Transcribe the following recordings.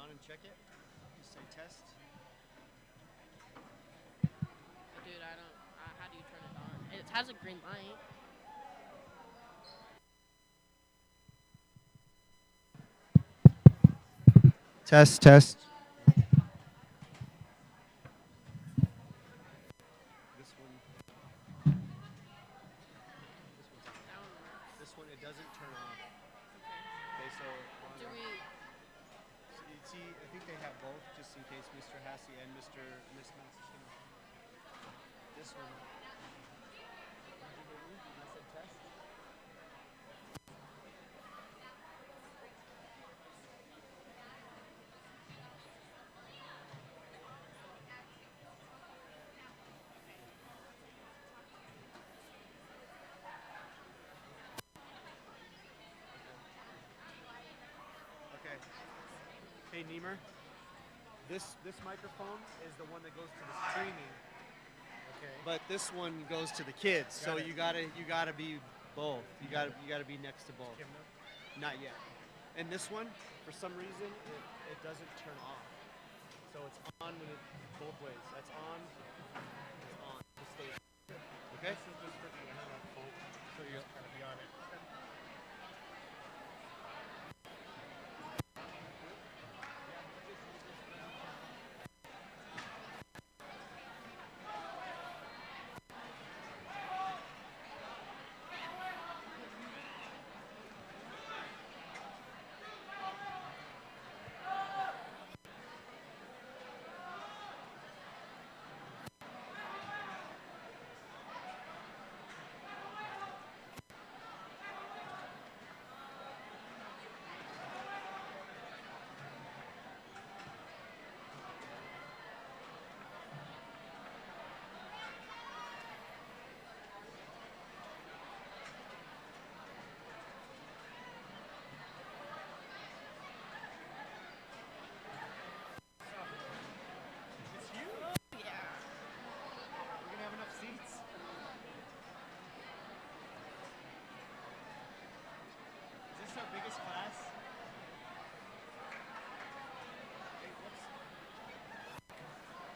on and check it? Just say test. Dude, I don't. How do you turn it on? It has a green light. Test, test. This one. That one works. This one, it doesn't turn off. Okay. Okay, so Do we? see, I think they have both, just in case Mr. Hassey and Mr. Miss Matsushima. This one. I said test. Okay. Hey, Neemer. This microphone is the one that goes to the streaming. Okay. But this one goes to the kids, so you gotta be both. You gotta be next to both. Give them. Not yet. And this one, for some reason, it doesn't turn off. So it's on when it both ways. That's on. It's on. Just stay. Okay. This is just for the internet folk, so you just kind of be on it. It's huge. Yeah. We're gonna have enough seats. Is this our biggest class? Hey, what's It doesn't turn off.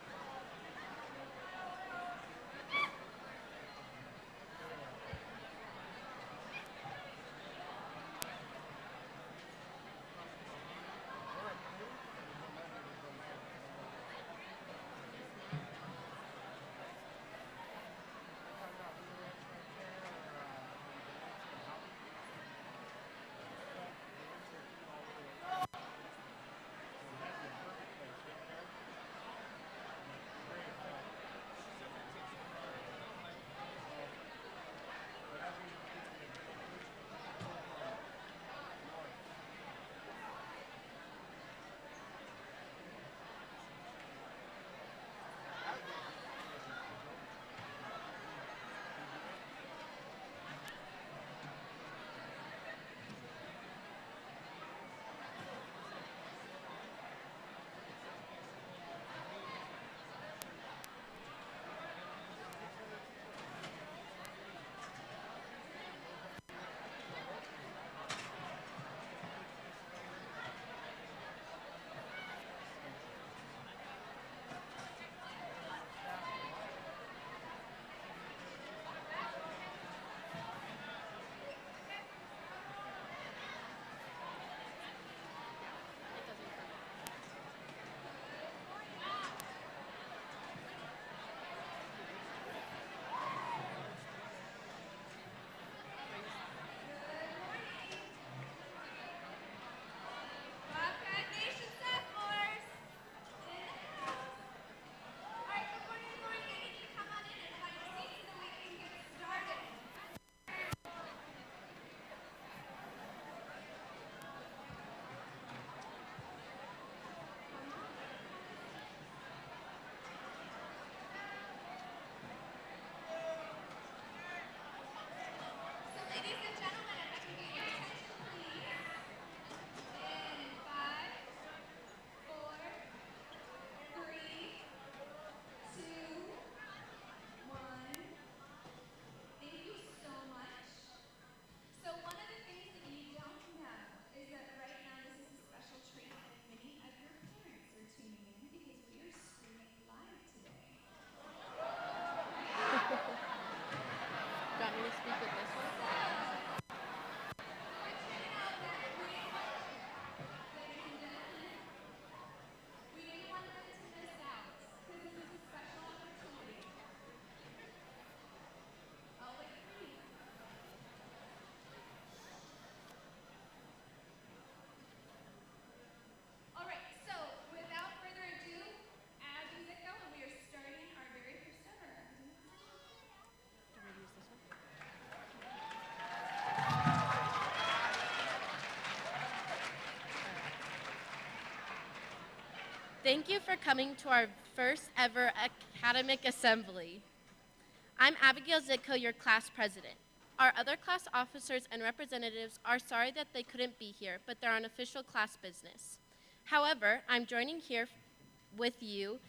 Bobcat Nation sophomores! Alright, good morning, I need you to come on in and have your seats so we can get started. So ladies and gentlemen, if I can get your attention, please. In 5, 4, 3, 2, 1. Thank you so much. So one of the things that you don't know is that right now this is a special treat and many of your Thank you for coming to our first ever academic assembly. I'm Abigail Zitko, your class president. Our other class officers and representatives are sorry that they couldn't be here, but they're on official class business. However, I'm joining here with you,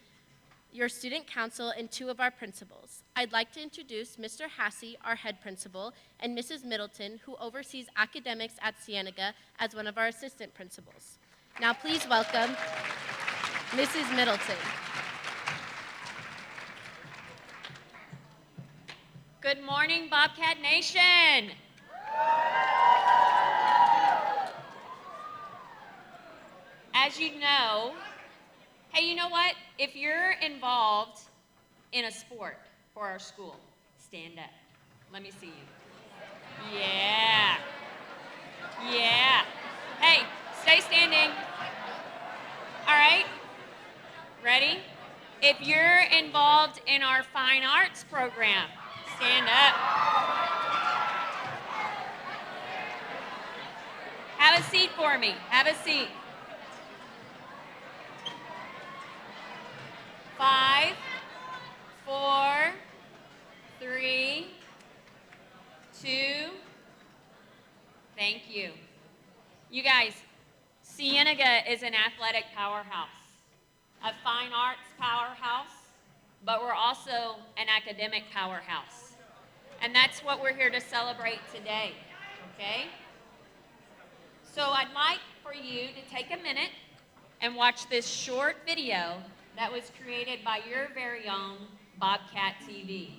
your student council, and two of our principals. I'd like to introduce Mr. Hassey, our head principal, and Mrs. Middleton, who oversees academics at Cienega, as one of our assistant principals. Now please welcome Mrs. Middleton. Good morning, Bobcat Nation. As you know, hey, you know what? If you're involved in a sport for our school, stand up. Let me see you. Yeah. Yeah. Hey, stay standing. All right? Ready? If you're involved in our fine arts program, stand up. Have a seat for me. Have a seat. 5, 4, 3, 2. Thank you. You guys, Cienega is an athletic powerhouse, a fine arts powerhouse, but we're also an academic powerhouse. And that's what we're here to celebrate today, okay? So I'd like for you to take a minute and watch this short video that was created by your very own Bobcat TV.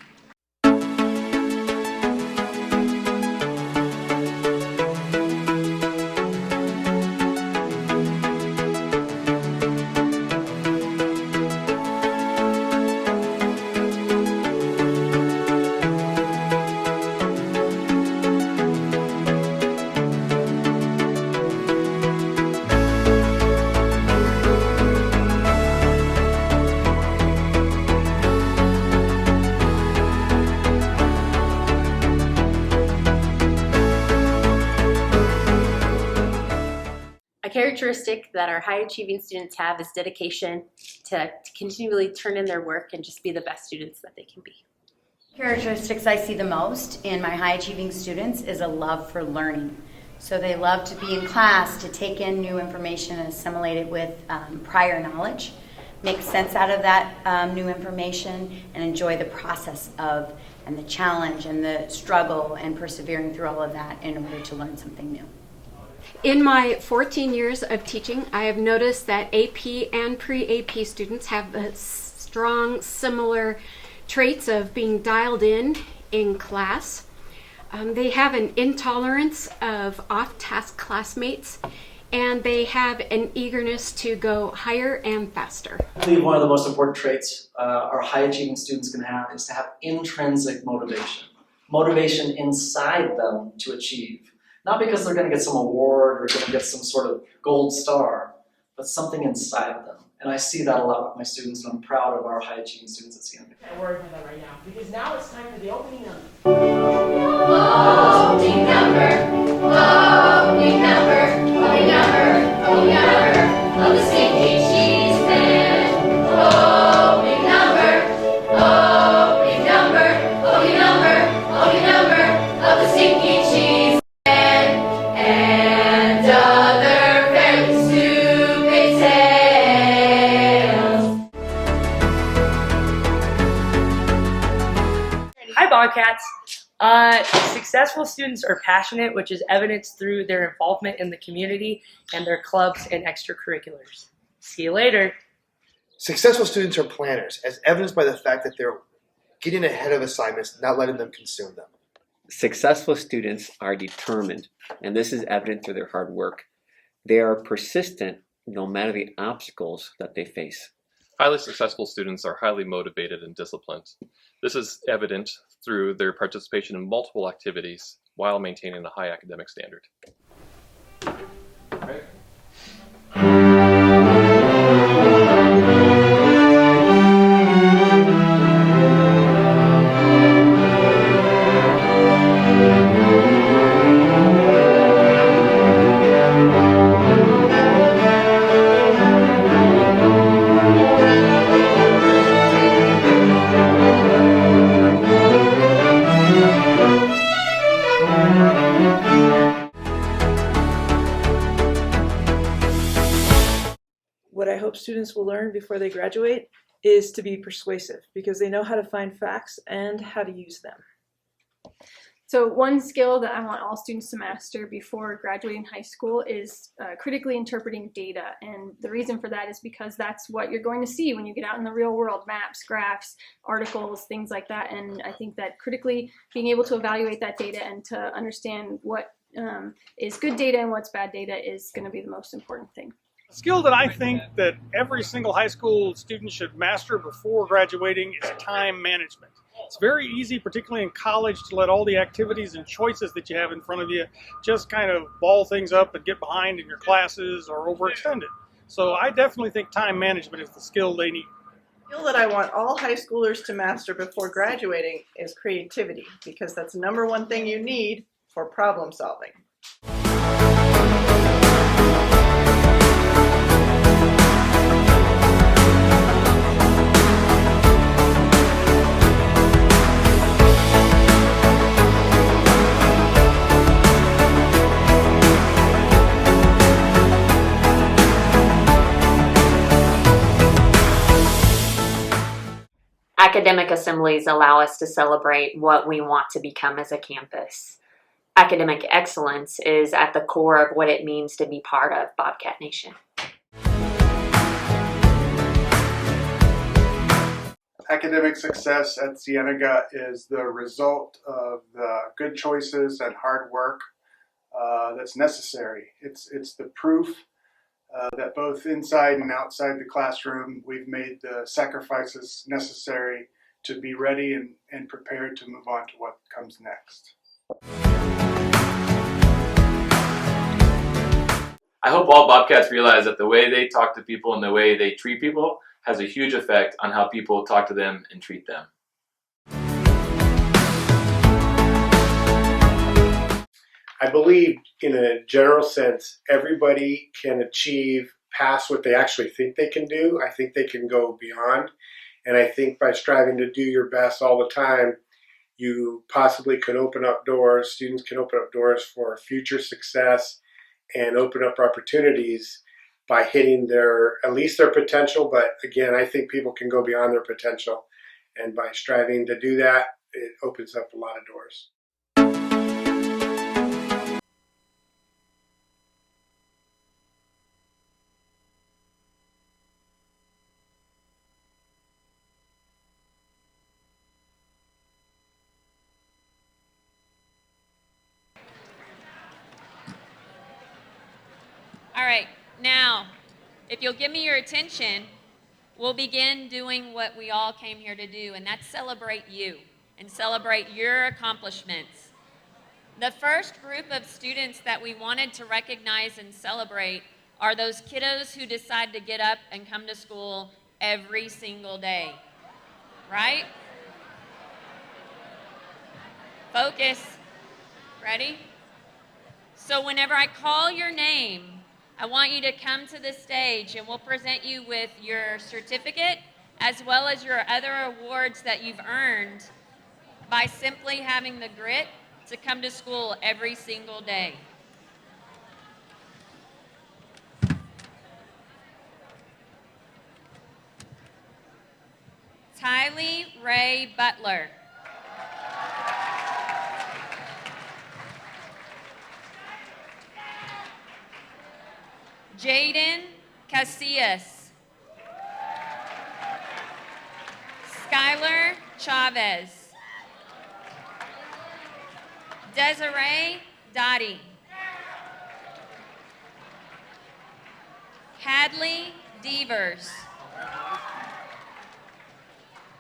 A characteristic that our high-achieving students have is dedication to continually turn in their work and just be the best students that they can be. Characteristics I see the most in my high-achieving students is a love for learning. So they love to be in class, to take in new information and assimilate it with prior knowledge, make sense out of that new information, and enjoy the process of and the challenge and the struggle and persevering through all of that in order to learn something new. In my 14 years of teaching, I have noticed that AP and pre-AP students have strong, similar traits of being dialed in class. They have an intolerance of off-task classmates, and they have an eagerness to go higher and faster. I believe one of the most important traits our high-achieving students can have is to have intrinsic motivation. Motivation inside them to achieve. Not because they're going to get some award or going to get some sort of gold star, but something inside of them. And I see that a lot with my students, and I'm proud of our high-achieving students at Cienega. I'm working on that right now, because now it's time for the opening number. Opening number, opening number, opening number, opening number of the stinky cheese man. Opening number, opening number, opening number, opening number of the stinky cheese man and other very stupid tales. Hi, Bobcats. Successful students are passionate, which is evidenced through their involvement in the community and their clubs and extracurriculars. See you later. Successful students are planners, as evidenced by the fact that they're getting ahead of assignments, not letting them consume them. Successful students are determined, and this is evident through their hard work. They are persistent no matter the obstacles that they face. Highly successful students are highly motivated and disciplined. This is evident through their participation in multiple activities while maintaining a high academic standard. Right. what I hope students will learn before they graduate is to be persuasive, because they know how to find facts and how to use them. So one skill that I want all students to master before graduating high school is critically interpreting data. And the reason for that is because that's what you're going to see when you get out in the real world: maps, graphs, articles, things like that. And I think that critically being able to evaluate that data and to understand what is good data and what's bad data is going to be the most important thing. A skill that I think that every single high school student should master before graduating is time management. It's very easy, particularly in college, to let all the activities and choices that you have in front of you just kind of ball things up and get behind in your classes or overextend it. So I definitely think time management is the skill they need. The skill that I want all high schoolers to master before graduating is creativity, because that's the number one thing you need for problem solving. Academic assemblies allow us to celebrate what we want to become as a campus. Academic excellence is at the core of what it means to be part of Bobcat Nation. Academic success at Cienega is the result of the good choices and hard work that's necessary. It's the proof that both inside and outside the classroom we've made the sacrifices necessary to be ready and prepared to move on to what comes next. I hope all Bobcats realize that the way they talk to people and the way they treat people has a huge effect on how people talk to them and treat them. I believe, in a general sense, everybody can achieve past what they actually think they can do. I think they can go beyond. And I think by striving to do your best all the time, you possibly could open up doors, students can open up doors for future success and open up opportunities by hitting at least their potential. But again, I think people can go beyond their potential. And by striving to do that, it opens up a lot of doors. All right, now, if you'll give me your attention, we'll begin doing what we all came here to do, and that's celebrate you and celebrate your accomplishments. The first group of students that we wanted to recognize and celebrate are those kiddos who decide to get up and come to school every single day, right? Focus. Ready? So whenever I call your name, I want you to come to the stage and we'll present you with your certificate as well as your other awards that you've earned by simply having the grit to come to school every single day. Tylee Ray Butler. Jaden Casillas. Skylar Chavez. Desiree Dottie. Hadley Devers.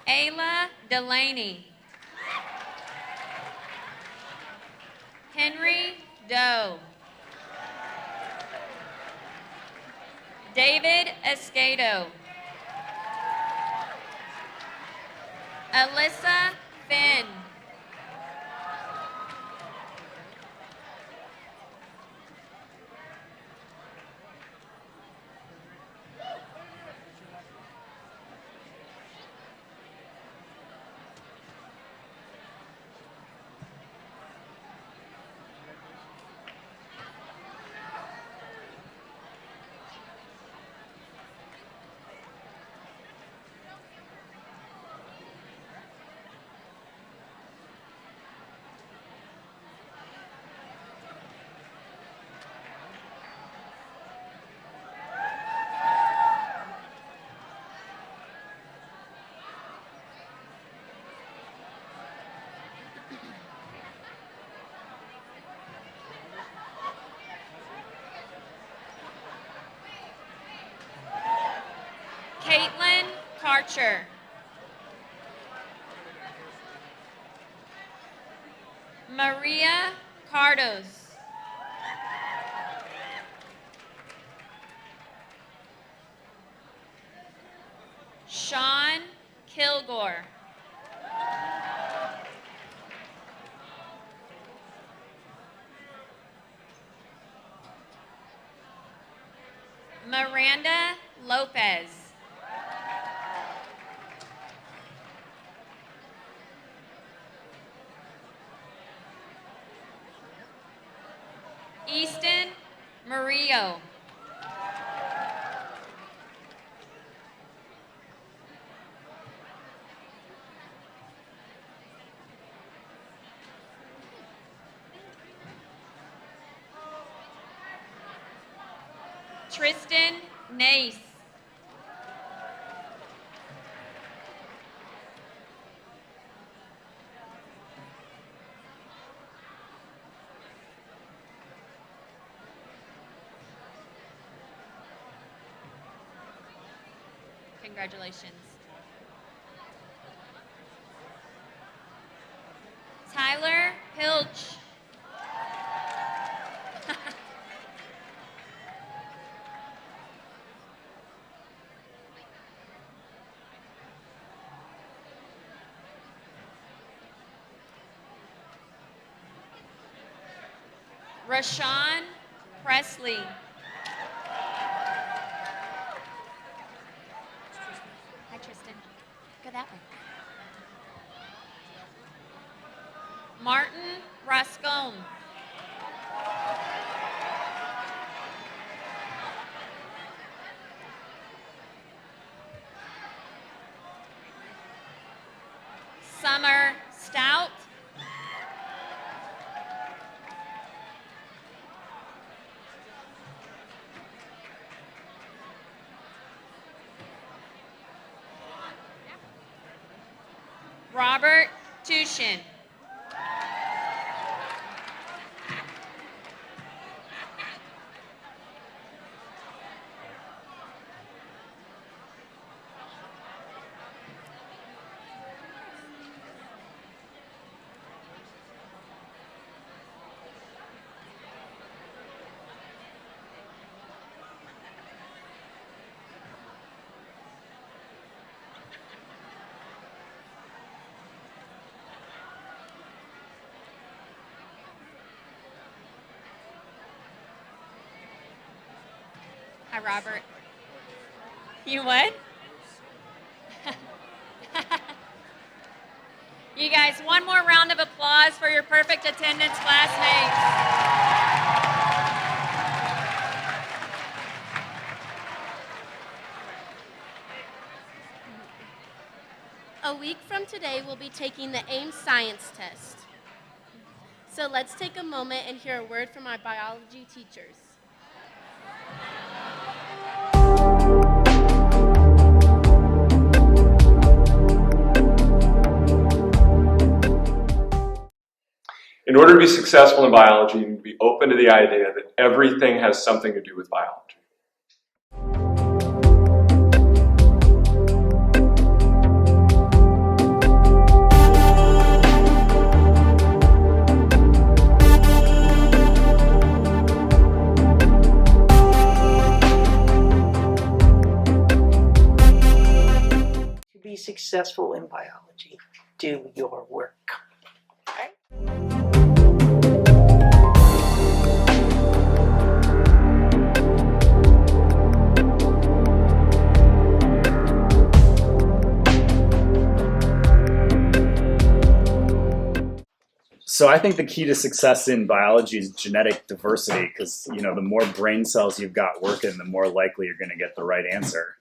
Ayla Delaney. Henry Doe. David Escato. Alyssa Finn. Karcher. Maria Cardos. Sean Kilgore. Miranda Lopez. Easton Murillo. Tristan Nace. Congratulations. Tyler Pilch. Rashawn Presley. Hi, Tristan. Go that way. Martin Rascone. Summer Stout. Robert Tushin. Hi, Robert. You what? You guys, one more round of applause for your perfect attendance, classmates. A week from today, we'll be taking the AIM Science Test. So let's take a moment and hear a word from our biology teachers. In order to be successful in biology, you need to be open to the idea that everything has something to do with biology. To be successful in biology, do your work. So I think the key to success in biology is genetic diversity, because the more brain cells you've got working, the more likely you're going to get the right answer.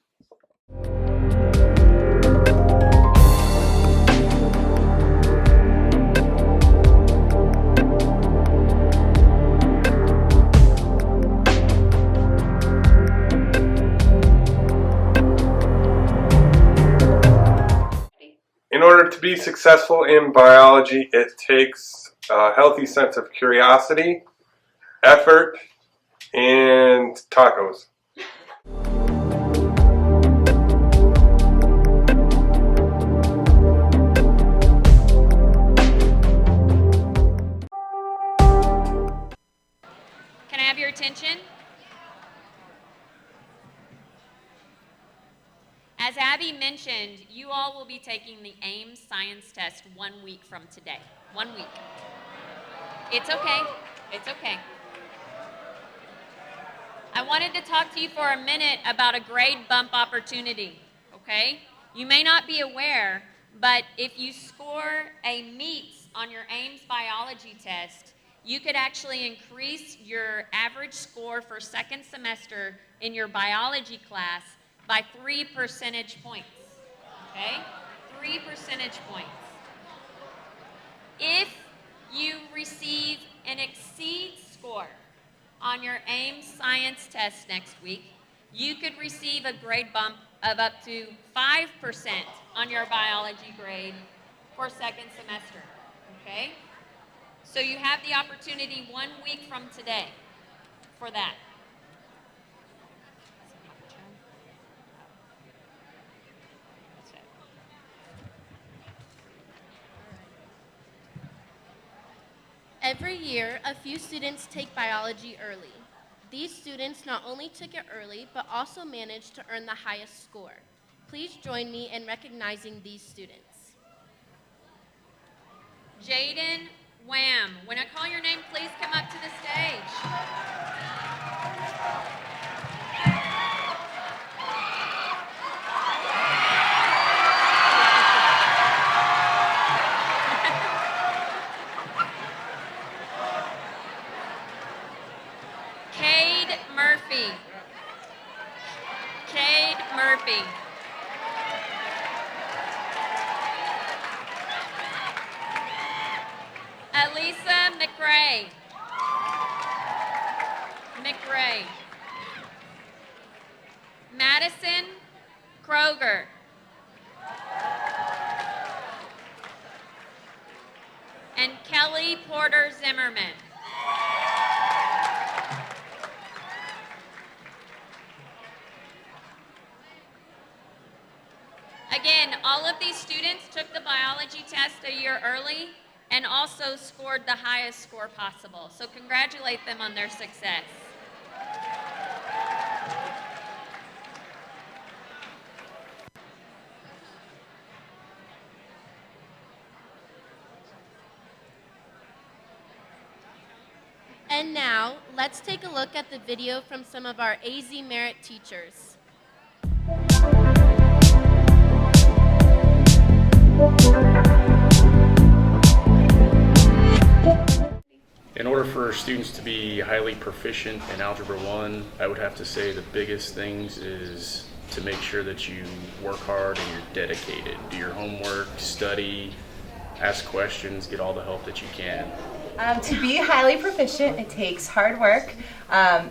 In order to be successful in biology, it takes a healthy sense of curiosity, effort, and tacos. As Abby mentioned, you all will be taking the AIMS science test 1 week from today. 1 week. It's okay. It's okay. I wanted to talk to you for a minute about a grade bump opportunity, okay? You may not be aware, but if you score a meets on your AIMS biology test, you could actually increase your average score for second semester in your biology class by 3 percentage points, okay? 3 percentage points. If you receive an exceed score on your AIMS science test next week, you could receive a grade bump of up to 5% on your biology grade for second semester, okay? So you have the opportunity 1 week from today for that. Every year, a few students take biology early. These students not only took it early, but also managed to earn the highest score. Please join me in recognizing these students. Jaden Wham. When I call your name, please come up to the stage. Cade Murphy. Cade Murphy. Elisa McRae. McRae. Madison Kroger. And Kelly Porter Zimmerman. Again, all of these students took the biology test a year early and also scored the highest score possible. So congratulate them on their success. And now, let's take a look at the video from some of our AZ Merit teachers. In order for students to be highly proficient in Algebra 1, I would have to say the biggest things is to make sure that you work hard and you're dedicated. Do your homework, study, ask questions, get all the help that you can. To be highly proficient, it takes hard work,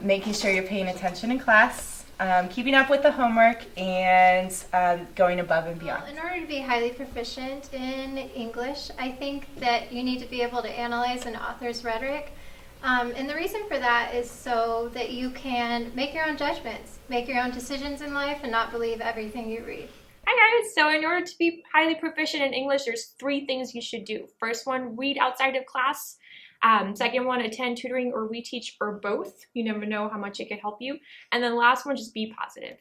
making sure you're paying attention in class, keeping up with the homework, and going above and beyond. Well, in order to be highly proficient in English, I think that you need to be able to analyze an author's rhetoric. And the reason for that is so that you can make your own judgments, make your own decisions in life, and not believe everything you read. Hi guys, so in order to be highly proficient in English, there's 3 things you should do. First one, read outside of class. Second one, attend tutoring or reteach or both. You never know how much it could help you. And then last one, just be positive.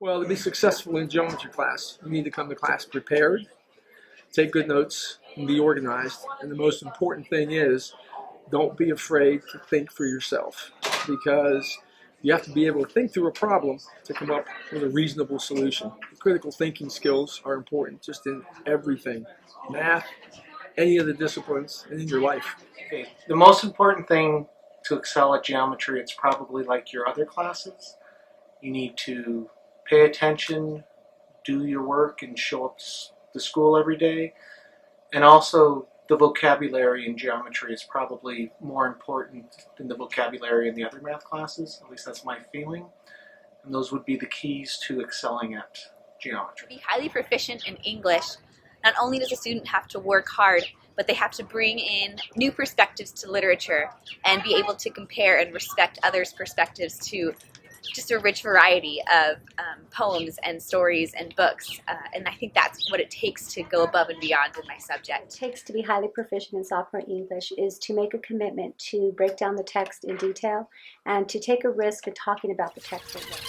Well, to be successful in geometry class, you need to come to class prepared, take good notes, and be organized. And the most important thing is, don't be afraid to think for yourself, because you have to be able to think through a problem to come up with a reasonable solution. Critical thinking skills are important just in everything. Math, any of the disciplines, and in your life. Okay. The most important thing to excel at geometry, it's probably like your other classes. You need to pay attention, do your work, and show up to school every day. And also, the vocabulary in geometry is probably more important than the vocabulary in the other math classes. At least that's my feeling. And those would be the keys to excelling at geometry. To be highly proficient in English, not only does a student have to work hard, but they have to bring in new perspectives to literature and be able to compare and respect others' perspectives to just a rich variety of poems and stories and books. And I think that's what it takes to go above and beyond in my subject. It takes to be highly proficient in sophomore English is to make a commitment to break down the text in detail and to take a risk of talking about the text as well.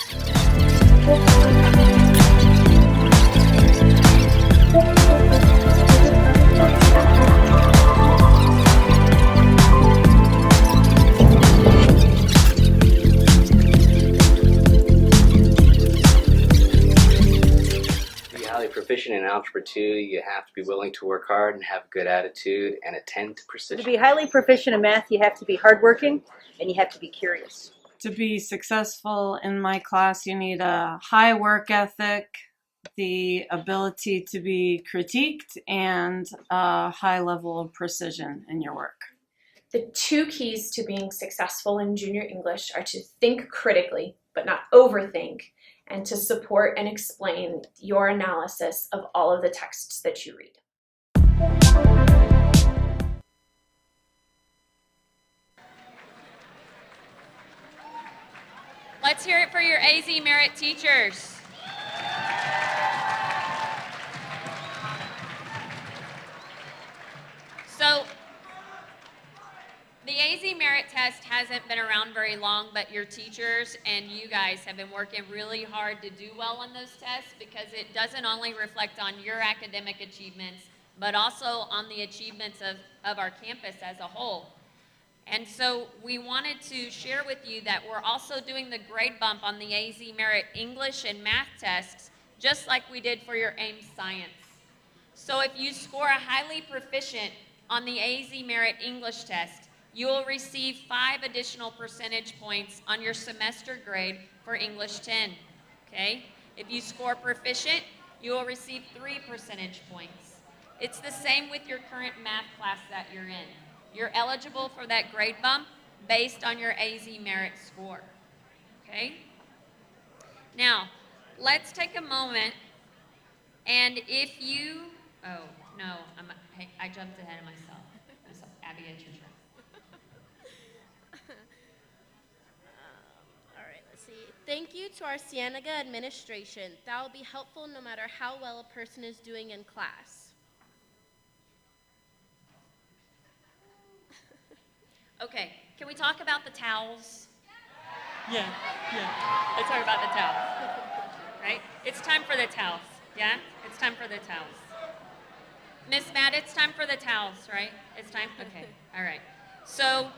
Proficient in Algebra 2, you have to be willing to work hard and have a good attitude and attend to precision. To be highly proficient in math, you have to be hardworking and you have to be curious. To be successful in my class, you need a high work ethic, the ability to be critiqued, and a high level of precision in your work. The two keys to being successful in junior English are to think critically, but not overthink, and to support and explain your analysis of all of the texts that you read. Let's hear it for your AZ Merit teachers. So, the AZ Merit Test hasn't been around very long, but your teachers and you guys have been working really hard to do well on those tests because it doesn't only reflect on your academic achievements, but also on the achievements of our campus as a whole. And so we wanted to share with you that we're also doing the grade bump on the AZ Merit English and Math tests, just like we did for your AIMS Science. So if you score a highly proficient on the AZ Merit English test, you will receive 5 additional percentage points on your semester grade for English 10, okay? If you score proficient, you will receive 3 percentage points. It's the same with your current math class that you're in. You're eligible for that grade bump based on your AZ Merit score, okay? Now, let's take a moment, and if you, oh, no, I jumped ahead of myself. Abby, it's your turn. Thank you to our Cienega administration. That will be helpful no matter how well a person is doing in class. Okay, can we talk about the towels? Yeah. Let's talk about the towels, right? It's time for the towels, yeah? It's time for the towels. Miss Matt, it's time for the towels, right? It's time? Okay, all right. So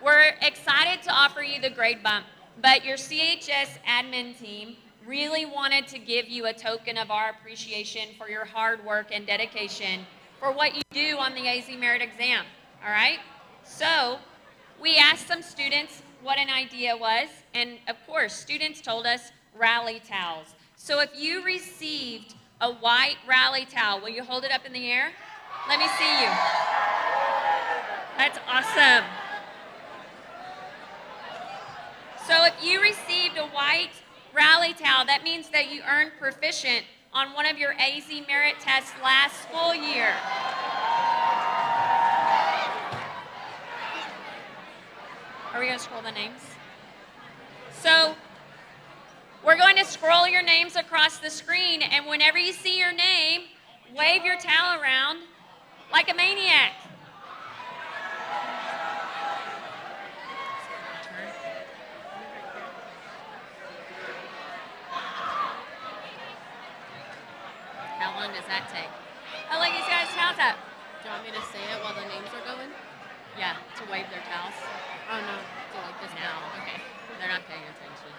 we're excited to offer you the grade bump, but your CHS admin team really wanted to give you a token of our appreciation for your hard work and dedication for what you do on the AZ Merit exam, all right? So we asked some students what an idea was, and of course, students told us rally towels. So if you received a white rally towel, will you hold it up in the air? Let me see you. That's awesome. So if you received a white rally towel, that means that you earned proficient on one of your AZ Merit tests last school year. Are we going to scroll the names? So we're going to scroll your names across the screen, and whenever you see your name, wave your towel around like a maniac. How long does that take? Oh, look, he's got his towels up. Do you want me to say it while the names are going? Yeah, to wave their towels. Oh, no. Do like this now. Okay. They're not paying attention.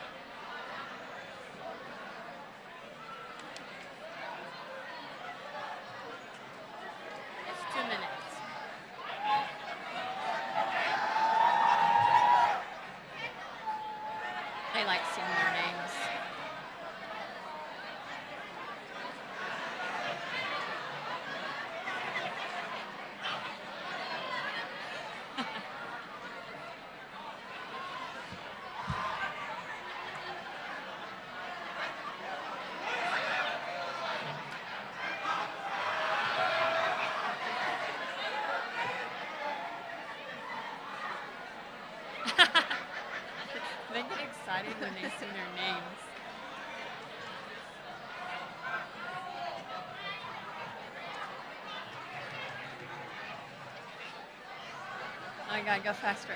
It's 2 minutes. They like seeing their names. excited when they see their names. I gotta go faster.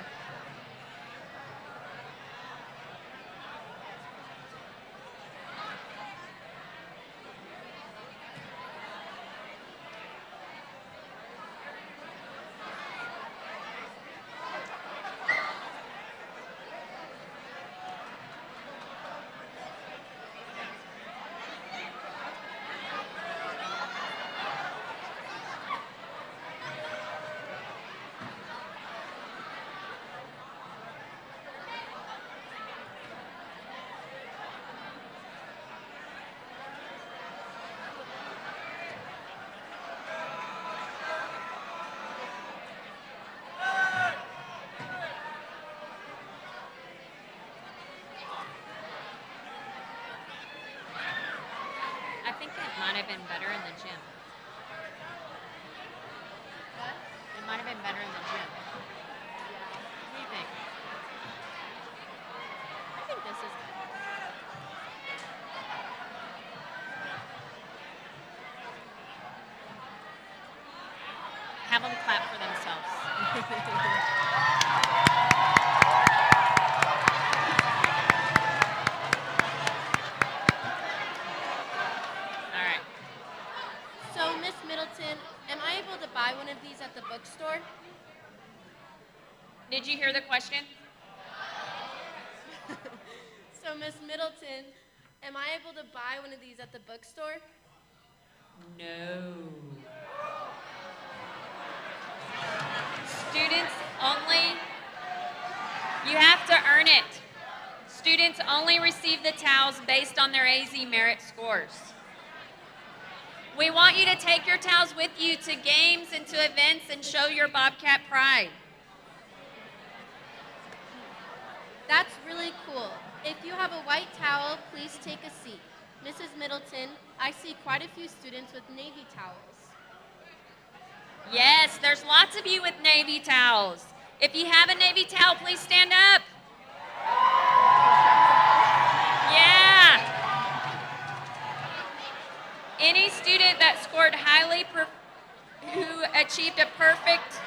I think it might have been better in the gym. What? It might have been better in the gym. What do you think? I think this is good. Have them clap for themselves. All right. So, Miss Middleton, am I able to buy one of these at the bookstore? Did you hear the question? So, Miss Middleton, am I able to buy one of these at the bookstore? No. Students only, you have to earn it. Students only receive the towels based on their AZ merit scores. We want you to take your towels with you to games and to events and show your Bobcat pride. That's really cool. If you have a white towel, please take a seat. Mrs. Middleton, I see quite a few students with navy towels. Yes, there's lots of you with navy towels. If you have a navy towel, please stand up. Yeah. Any student that scored highly, who achieved a perfect.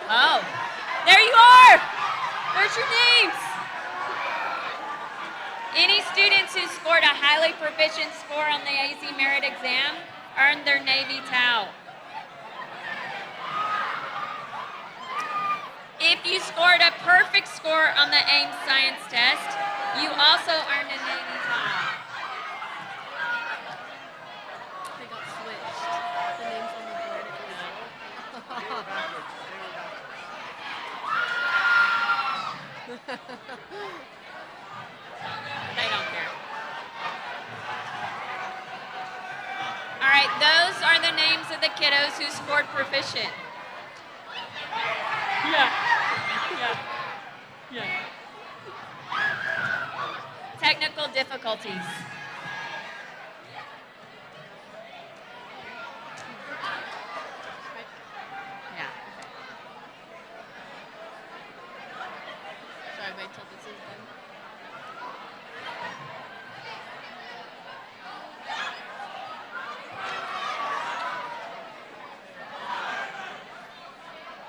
Oh, there you are. There's your names. Any students who scored a highly proficient score on the AZ Merit exam earned their navy towel. If you scored a perfect score on the AIMS science test, you also earned a navy towel. They got switched. The names on the board. They don't care. All right, those are the names of the kiddos who scored proficient. Yeah. Technical difficulties. Yeah. Sorry, wait till this is done.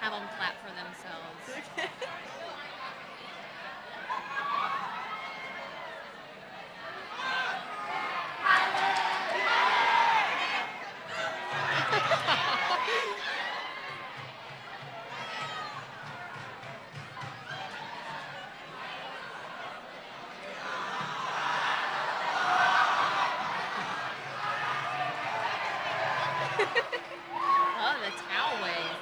Have them clap for themselves. Oh, the towel wave.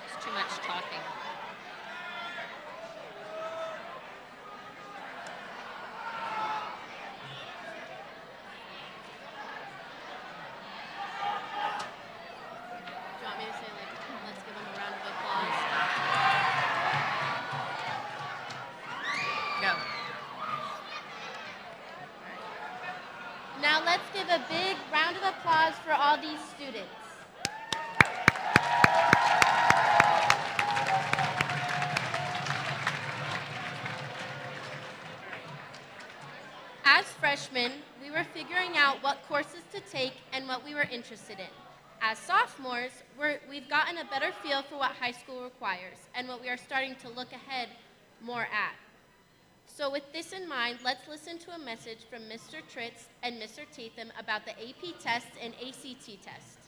It's too much talking. Do you want me to say, like, let's give them a round of applause? all these students. As freshmen, we were figuring out what courses to take and what we were interested in. As sophomores, we've gotten a better feel for what high school requires and what we are starting to look ahead more at. So with this in mind, let's listen to a message from Mr. Tritz and Mr. Tatham about the AP test and ACT test.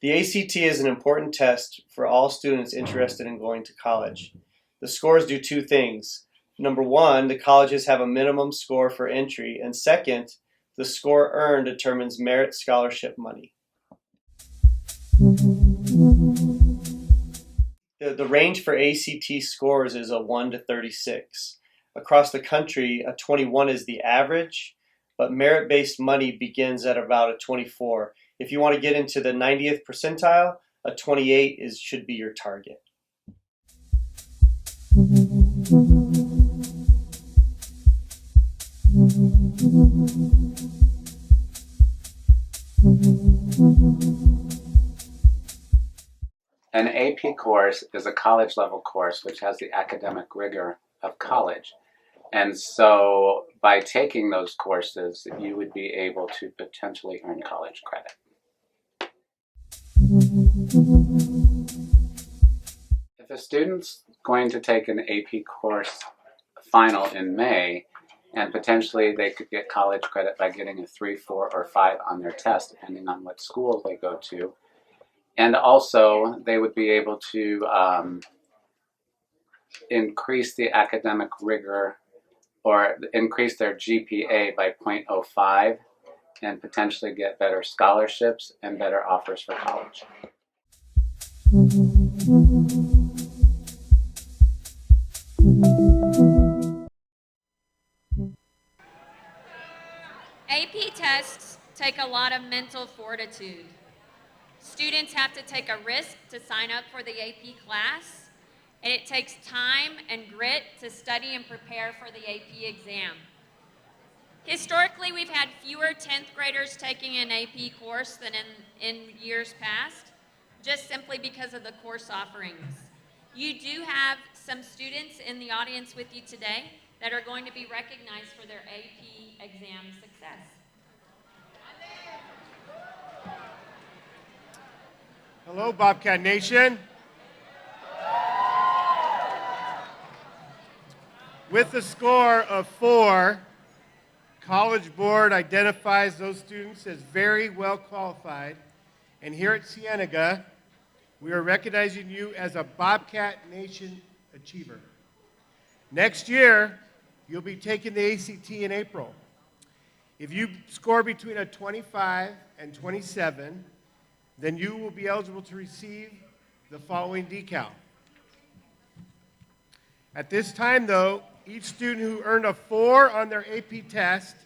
The ACT is an important test for all students interested in going to college. The scores do two things. Number one, the colleges have a minimum score for entry, and second, the score earned determines merit scholarship money. The range for ACT scores is a 1 to 36. Across the country, a 21 is the average, but merit-based money begins at about a 24. If you want to get into the 90th percentile, a 28 should be your target. An AP course is a college level course which has the academic rigor of college. And so by taking those courses, you would be able to potentially earn college credit. If a student's going to take an AP course final in May, and potentially they could get college credit by getting a 3, 4, or 5 on their test, depending on what school they go to. And also, they would be able to increase the academic rigor or increase their GPA by 0.05 and potentially get better scholarships and better offers for college. AP tests take a lot of mental fortitude. Students have to take a risk to sign up for the AP class, and it takes time and grit to study and prepare for the AP exam. Historically, we've had fewer 10th graders taking an AP course than in years past, just simply because of the course offerings. You do have some students in the audience with you today that are going to be recognized for their AP exam success. Hello, Bobcat Nation. With a score of 4, College Board identifies those students as very well qualified. And here at Cienega, we are recognizing you as a Bobcat Nation Achiever. Next year, you'll be taking the ACT in April. If you score between a 25 and 27, then you will be eligible to receive the following decal. At this time, though, each student who earned a 4 on their AP test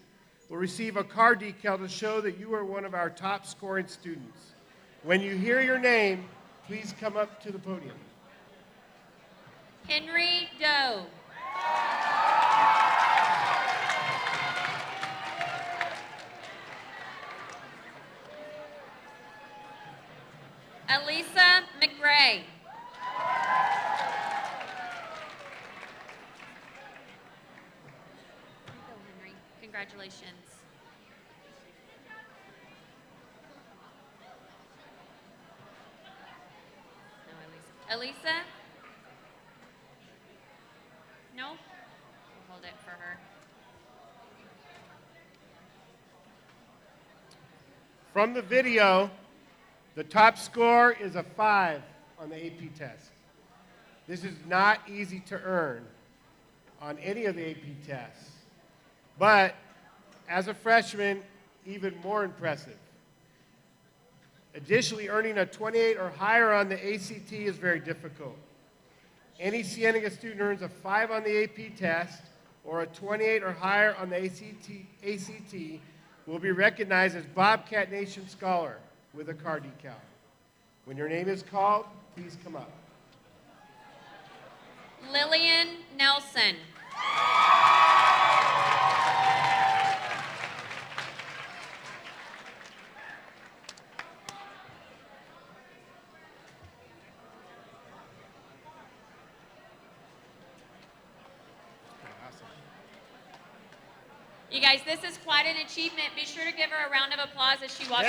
will receive a card decal to show that you are one of our top scoring students. When you hear your name, please come up to the podium. Henry Doe. Elisa McRae. Go, Henry. Congratulations. No, Elisa. Elisa? No? We'll hold it for her. From the video, the top score is a 5 on the AP test. This is not easy to earn on any of the AP tests, but as a freshman, even more impressive. Additionally, earning a 28 or higher on the ACT is very difficult. Any Cienega student earns a 5 on the AP test or a 28 or higher on the ACT will be recognized as Bobcat Nation Scholar with a card decal. When your name is called, please come up. Lillian Nelson. You guys, this is quite an achievement. Be sure to give her a round of applause as she walks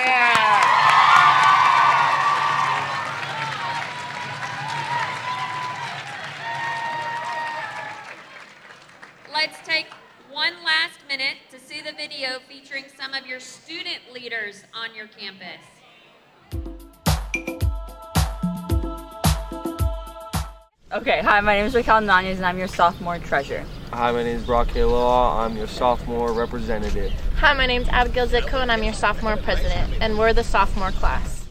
Let's take one last minute to see the video featuring some of your student leaders on your campus. Okay, hi, my name is Raquel Nanez and I'm your sophomore treasurer. Hi, my name is Brock Law. I'm your sophomore representative. Hi, my name is Abigail Zitko and I'm your sophomore president, and we're the sophomore class.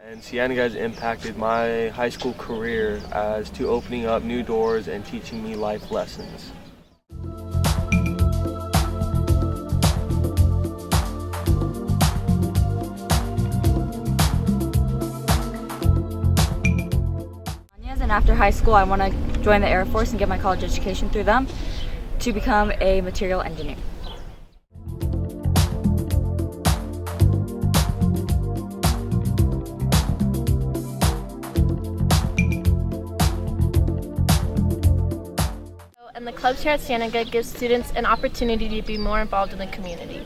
And Cienega has impacted my high school career as to opening up new doors and teaching me life lessons. And after high school, I want to join the Air Force and get my college education through them to become a material engineer. And the clubs here at Cienega give students an opportunity to be more involved in the community.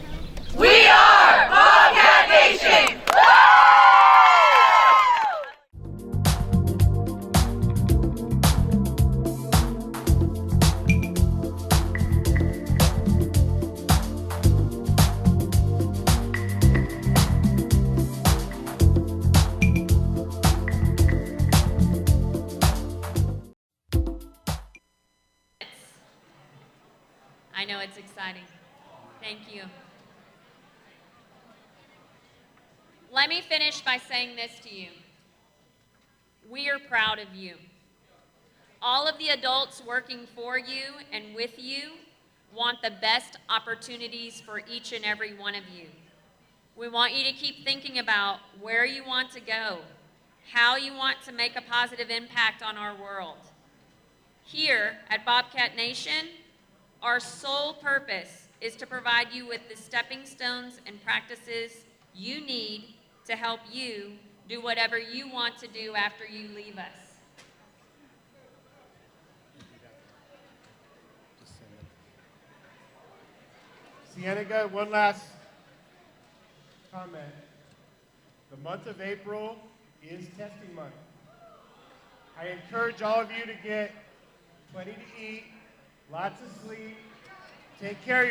We are Bobcat Nation! I know it's exciting. Thank you. Let me finish by saying this to you. We are proud of you. All of the adults working for you and with you want the best opportunities for each and every one of you. We want you to keep thinking about where you want to go, how you want to make a positive impact on our world. Here at Bobcat Nation, our sole purpose is to provide you with the stepping stones and practices you need to help you do whatever you want to do after you leave us. Cienega, one last comment. The month of April is testing month. I encourage all of you to get plenty to eat, lots of sleep, take care of